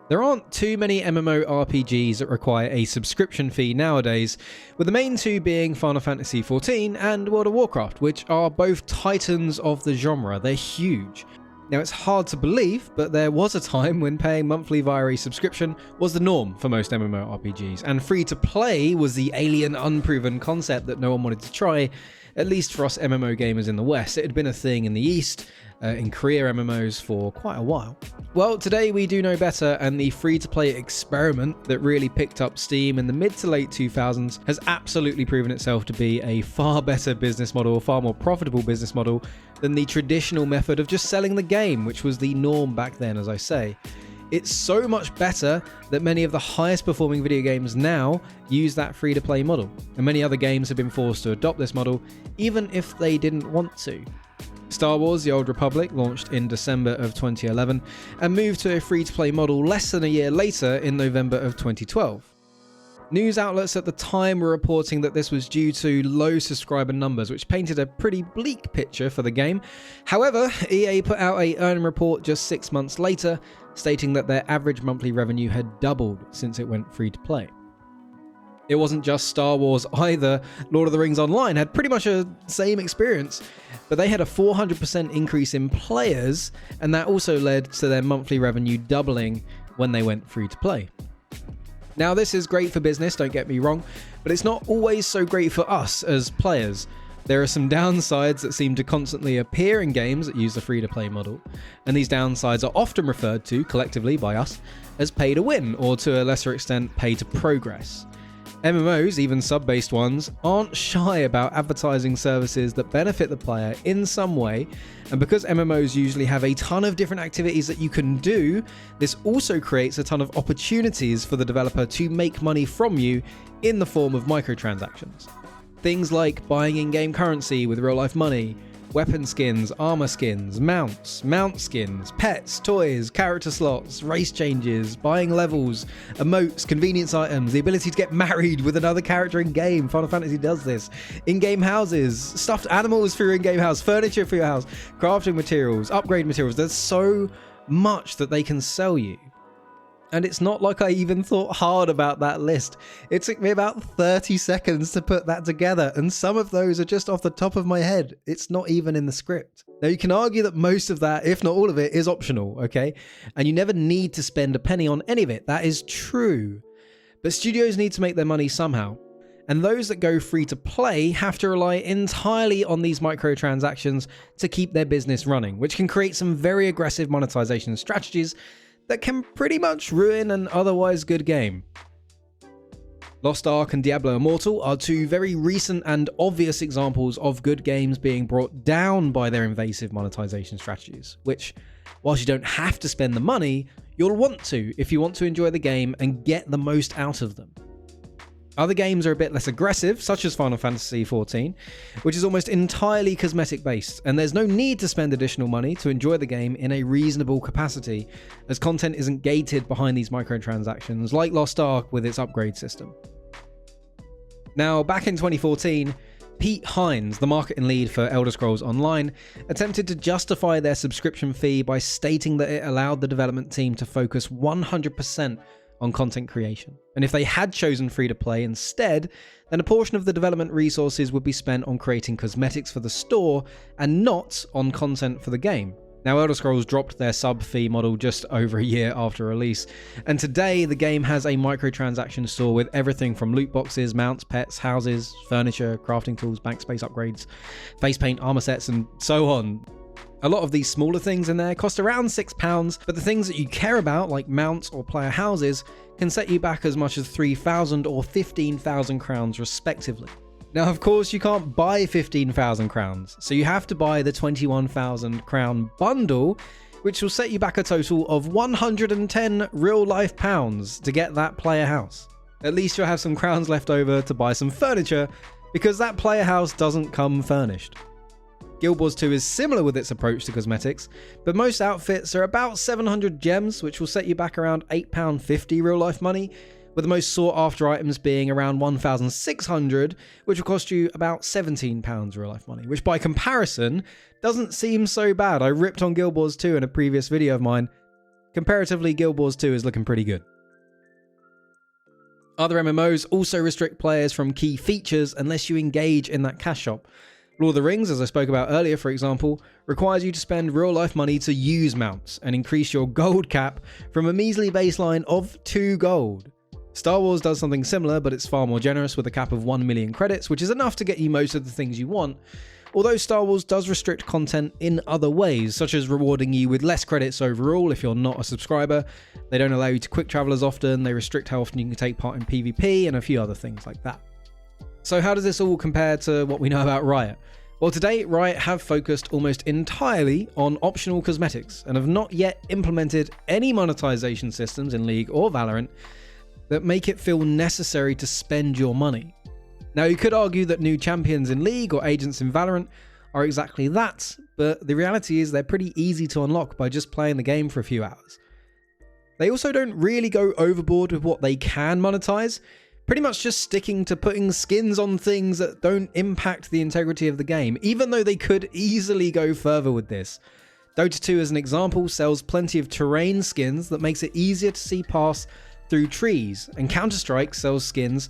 There aren't too many MMORPGs that require a subscription fee nowadays, with the main two being Final Fantasy XIV and World of Warcraft, which are both titans of the genre. They're huge. Now, it's hard to believe, but there was a time when paying monthly via a subscription was the norm for most MMORPGs, and free-to-play was the alien, unproven concept that no one wanted to try, at least for us MMO gamers in the West. It had been a thing in the East, in career MMOs for quite a while. Well, today we do know better, and the free-to-play experiment that really picked up steam in the mid to late 2000s has absolutely proven itself to be a far better business model, a far more profitable business model than the traditional method of just selling the game, which was the norm back then, as I say. It's so much better that many of the highest performing video games now use that free-to-play model, and many other games have been forced to adopt this model, even if they didn't want to. Star Wars: The Old Republic launched in December of 2011 and moved to a free-to-play model less than a year later in November of 2012. News outlets at the time were reporting that this was due to low subscriber numbers, which painted a pretty bleak picture for the game. However, EA put out an earning report just 6 months later, stating that their average monthly revenue had doubled since it went free-to-play. It wasn't just Star Wars either. Lord of the Rings Online had pretty much the same experience, but they had a 400% increase in players, and that also led to their monthly revenue doubling when they went free to play. Now, this is great for business, don't get me wrong, but it's not always so great for us as players. There are some downsides that seem to constantly appear in games that use the free-to-play model, and these downsides are often referred to, collectively by us, as pay to win, or to a lesser extent, pay to progress. MMOs, even sub-based ones, aren't shy about advertising services that benefit the player in some way, and because MMOs usually have a ton of different activities that you can do, this also creates a ton of opportunities for the developer to make money from you in the form of microtransactions. Things like buying in-game currency with real-life money, weapon skins, armor skins, mounts, mount skins, pets, toys, character slots, race changes, buying levels, emotes, convenience items, the ability to get married with another character in-game. Final Fantasy does this. In-game houses, stuffed animals for your in-game house, furniture for your house, crafting materials, upgrade materials. There's so much that they can sell you. And it's not like I even thought hard about that list. It took me about 30 seconds to put that together, and some of those are just off the top of my head. It's not even in the script. Now, you can argue that most of that, if not all of it, is optional, okay? And you never need to spend a penny on any of it. That is true. But studios need to make their money somehow. And those that go free to play have to rely entirely on these microtransactions to keep their business running, which can create some very aggressive monetization strategies that can pretty much ruin an otherwise good game. Lost Ark and Diablo Immortal are two very recent and obvious examples of good games being brought down by their invasive monetization strategies, which, whilst you don't have to spend the money, you'll want to if you want to enjoy the game and get the most out of them. Other games are a bit less aggressive, such as Final Fantasy XIV, which is almost entirely cosmetic based, and there's no need to spend additional money to enjoy the game in a reasonable capacity, as content isn't gated behind these microtransactions like Lost Ark with its upgrade system. Now, back in 2014, Pete Hines, the marketing lead for Elder Scrolls Online, attempted to justify their subscription fee by stating that it allowed the development team to focus 100% on content creation. And if they had chosen free-to-play instead, then a portion of the development resources would be spent on creating cosmetics for the store and not on content for the game. Now, Elder Scrolls dropped their sub-fee model just over a year after release, and today the game has a microtransaction store with everything from loot boxes, mounts, pets, houses, furniture, crafting tools, bank space upgrades, face paint, armor sets, and so on. A lot of these smaller things in there cost around £6, but the things that you care about, like mounts or player houses, can set you back as much as 3,000 or 15,000 crowns respectively. Now, of course, you can't buy 15,000 crowns, so you have to buy the 21,000 crown bundle, which will set you back a total of 110 real-life pounds to get that player house. At least you'll have some crowns left over to buy some furniture, because that player house doesn't come furnished. Guild Wars 2 is similar with its approach to cosmetics, but most outfits are about 700 gems, which will set you back around £8.50 real life money, with the most sought after items being around 1,600, which will cost you about £17 real life money, which by comparison doesn't seem so bad. I ripped on Guild Wars 2 in a previous video of mine. comparatively Guild Wars 2 is looking pretty good. Other MMOs also restrict players from key features unless you engage in that cash shop. Lord of the Rings, as I spoke about earlier, for example, requires you to spend real-life money to use mounts and increase your gold cap from a measly baseline of 2 gold. Star Wars does something similar, but it's far more generous with a cap of 1 million credits, which is enough to get you most of the things you want. Although Star Wars does restrict content in other ways, such as rewarding you with less credits overall if you're not a subscriber. They don't allow you to quick travel as often, they restrict how often you can take part in PvP, and a few other things like that. So how does this all compare to what we know about Riot? Well, to date, Riot have focused almost entirely on optional cosmetics and have not yet implemented any monetization systems in League or Valorant that make it feel necessary to spend your money. Now, you could argue that new champions in League or agents in Valorant are exactly that, but the reality is they're pretty easy to unlock by just playing the game for a few hours. They also don't really go overboard with what they can monetize, pretty much just sticking to putting skins on things that don't impact the integrity of the game, even though they could easily go further with this. Dota 2, as an example, sells plenty of terrain skins that makes it easier to see past through trees, and Counter-Strike sells skins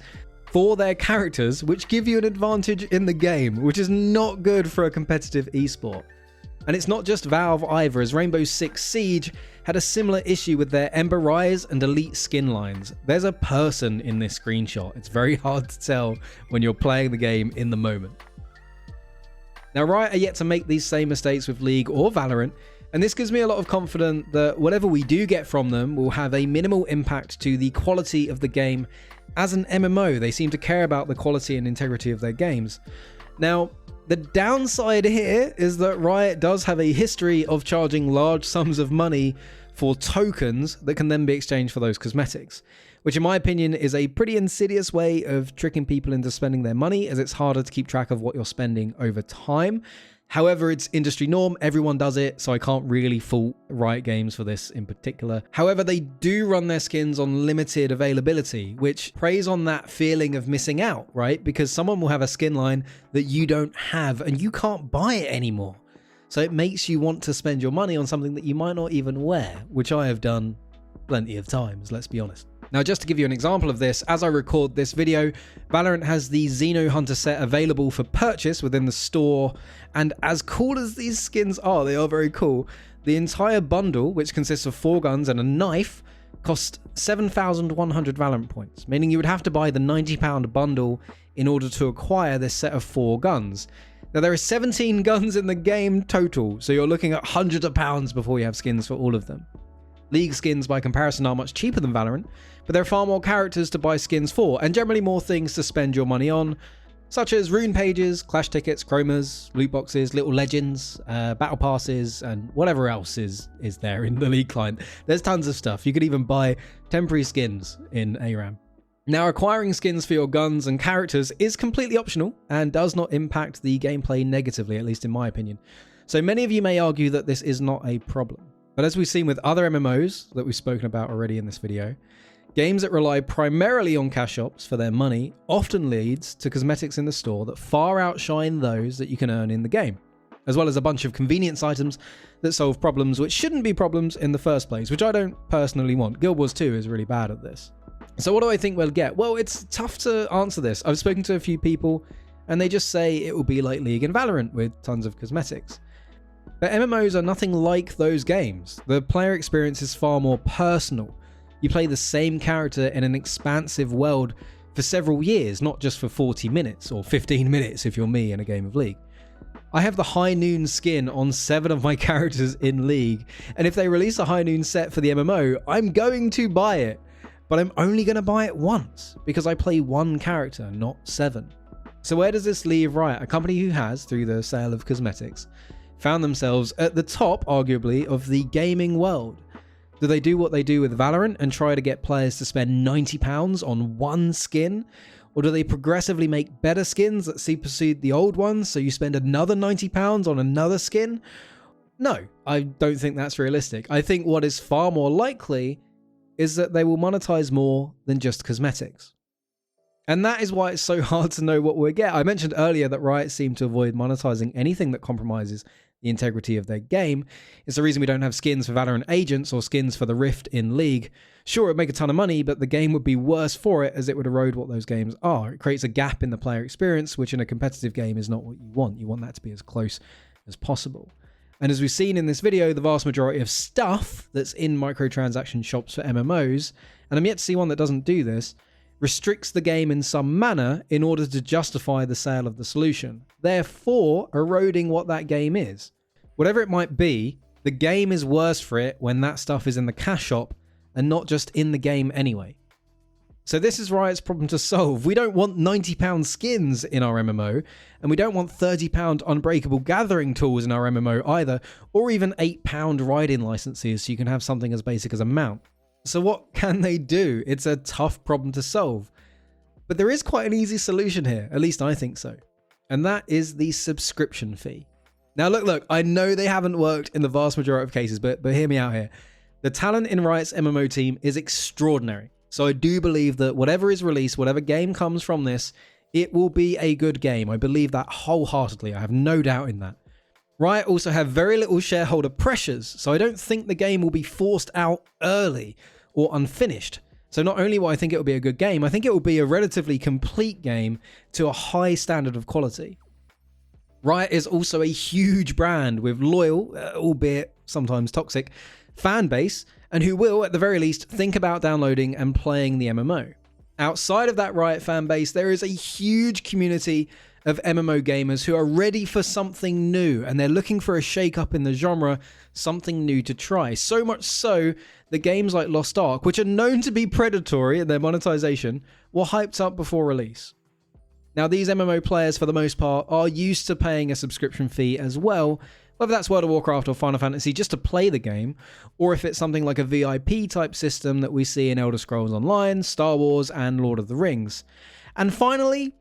for their characters which give you an advantage in the game, which is not good for a competitive esport. And it's not just Valve either, as Rainbow Six Siege had a similar issue with their Ember Rise and Elite skin lines. There's a person in this screenshot. It's very hard to tell when you're playing the game in the moment. Now, Riot are yet to make these same mistakes with League or Valorant, and this gives me a lot of confidence that whatever we do get from them will have a minimal impact to the quality of the game. As an MMO, they seem to care about the quality and integrity of their games. Now, the downside here is that Riot does have a history of charging large sums of money for tokens that can then be exchanged for those cosmetics, which in my opinion is a pretty insidious way of tricking people into spending their money, as it's harder to keep track of what you're spending over time. However, it's industry norm, everyone does it, so I can't really fault Riot Games for this in particular. However, they do run their skins on limited availability, which preys on that feeling of missing out, right? Because someone will have a skin line that you don't have and you can't buy it anymore. So it makes you want to spend your money on something that you might not even wear, which I have done plenty of times, let's be honest. Now, just to give you an example of this, as I record this video, Valorant has the Xeno Hunter set available for purchase within the store, and as cool as these skins are, they are very cool, the entire bundle, which consists of 4 guns and a knife, cost 7,100 Valorant points, meaning you would have to buy the £90 bundle in order to acquire this set of 4 guns. Now, there are 17 guns in the game total, so you're looking at hundreds of pounds before you have skins for all of them. League skins, by comparison, are much cheaper than Valorant, but there are far more characters to buy skins for, and generally more things to spend your money on, such as rune pages, clash tickets, chromas, loot boxes, little legends, battle passes, and whatever else is there in the League client. There's tons of stuff. You could even buy temporary skins in ARAM. Now, acquiring skins for your guns and characters is completely optional and does not impact the gameplay negatively, at least in my opinion. So many of you may argue that this is not a problem. But as we've seen with other MMOs that we've spoken about already in this video, games that rely primarily on cash shops for their money often leads to cosmetics in the store that far outshine those that you can earn in the game, as well as a bunch of convenience items that solve problems which shouldn't be problems in the first place, which I don't personally want. Guild Wars 2 is really bad at this. So what do I think we'll get? Well, it's tough to answer this. I've spoken to a few people and they just say it will be like League and Valorant with tons of cosmetics. But MMOs are nothing like those games. The player experience is far more personal. You play the same character in an expansive world for several years, not just for 40 minutes or 15 minutes if you're me in a game of League. I have the High Noon skin on 7 of my characters in League, and if they release a High Noon set for the MMO, I'm going to buy it. But I'm only going to buy it once, because I play 1 character, not 7. So where does this leave Riot, a company who has, through the sale of cosmetics, found themselves at the top, arguably, of the gaming world? Do they do what they do with Valorant and try to get players to spend £90 on 1 skin? Or do they progressively make better skins that supersede the old ones, so you spend another £90 on another skin? No, I don't think that's realistic. I think what is far more likely is that they will monetize more than just cosmetics. And that is why it's so hard to know what we'll get. I mentioned earlier that Riot seem to avoid monetizing anything that compromises the integrity of their game. It's the reason we don't have skins for Valorant Agents or skins for the Rift in League. Sure, it would make a ton of money, but the game would be worse for it as it would erode what those games are. It creates a gap in the player experience, which in a competitive game is not what you want. You want that to be as close as possible. And as we've seen in this video, the vast majority of stuff that's in microtransaction shops for MMOs, and I'm yet to see one that doesn't do this, restricts the game in some manner in order to justify the sale of the solution, therefore eroding what that game is. Whatever it might be, the game is worse for it when that stuff is in the cash shop and not just in the game anyway. So this is Riot's problem to solve. We don't want £90 skins in our MMO, and we don't want £30 Unbreakable Gathering tools in our MMO either, or even £8 ride-in licenses so you can have something as basic as a mount. So what can they do? It's a tough problem to solve. But there is quite an easy solution here, at least I think so. And that is the subscription fee. Now look, I know they haven't worked in the vast majority of cases, but hear me out here. The talent in Riot's MMO team is extraordinary. So I do believe that whatever is released, whatever game comes from this, it will be a good game. I believe that wholeheartedly. I have no doubt in that. Riot also have very little shareholder pressures, so I don't think the game will be forced out early or unfinished. So not only will I think it will be a good game, I think it will be a relatively complete game to a high standard of quality. Riot is also a huge brand with loyal, albeit sometimes toxic, fan base, and who will, at the very least, think about downloading and playing the MMO. Outside of that Riot fan base, there is a huge community of MMO gamers who are ready for something new, and they're looking for a shake-up in the genre, something new to try. So much so that games like Lost Ark, which are known to be predatory in their monetization, were hyped up before release. Now, these MMO players, for the most part, are used to paying a subscription fee as well, whether that's World of Warcraft or Final Fantasy, just to play the game, or if it's something like a VIP type system that we see in Elder Scrolls Online, Star Wars, and Lord of the Rings. And finally,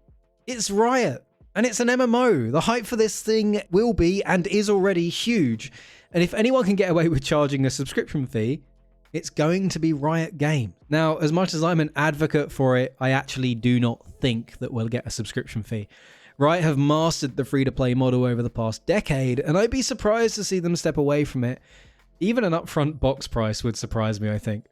it's Riot, and it's an MMO. The hype for this thing will be and is already huge, and if anyone can get away with charging a subscription fee, it's going to be Riot Games. Now, as much as I'm an advocate for it, I actually do not think that we'll get a subscription fee. Riot have mastered the free-to-play model over the past decade, and I'd be surprised to see them step away from it. Even an upfront box price would surprise me, I think.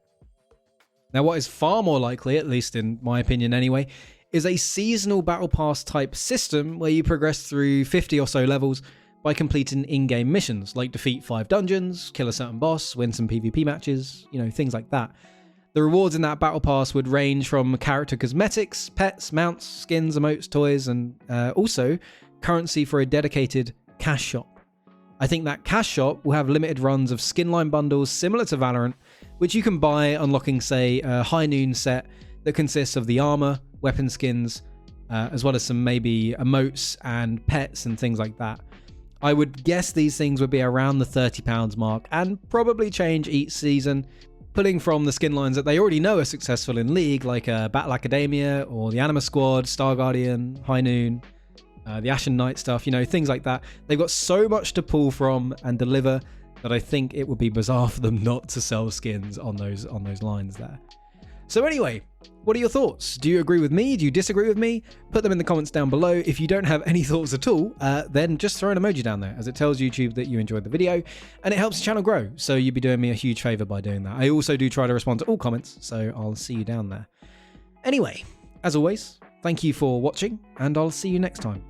Now, what is far more likely, at least in my opinion anyway, is a seasonal battle pass type system where you progress through 50 or so levels by completing in-game missions, like defeat 5 dungeons, kill a certain boss, win some PvP matches, things like that. The rewards in that battle pass would range from character cosmetics, pets, mounts, skins, emotes, toys, and also currency for a dedicated cash shop. I think that cash shop will have limited runs of skinline bundles similar to Valorant, which you can buy unlocking, say, a High Noon set that consists of the armor, weapon skins, as well as some maybe emotes and pets and things like that. I would guess these things would be around the £30 mark and probably change each season, pulling from the skin lines that they already know are successful in League, like Battle Academia or the Anima Squad, Star Guardian, High Noon, the Ashen Knight stuff, things like that. They've got so much to pull from and deliver that I think it would be bizarre for them not to sell skins on those lines there. So anyway, what are your thoughts? Do you agree with me? Do you disagree with me? Put them in the comments down below. If you don't have any thoughts at all, then just throw an emoji down there, as it tells YouTube that you enjoyed the video and it helps the channel grow. So you'd be doing me a huge favor by doing that. I also do try to respond to all comments, so I'll see you down there. Anyway, as always, thank you for watching and I'll see you next time.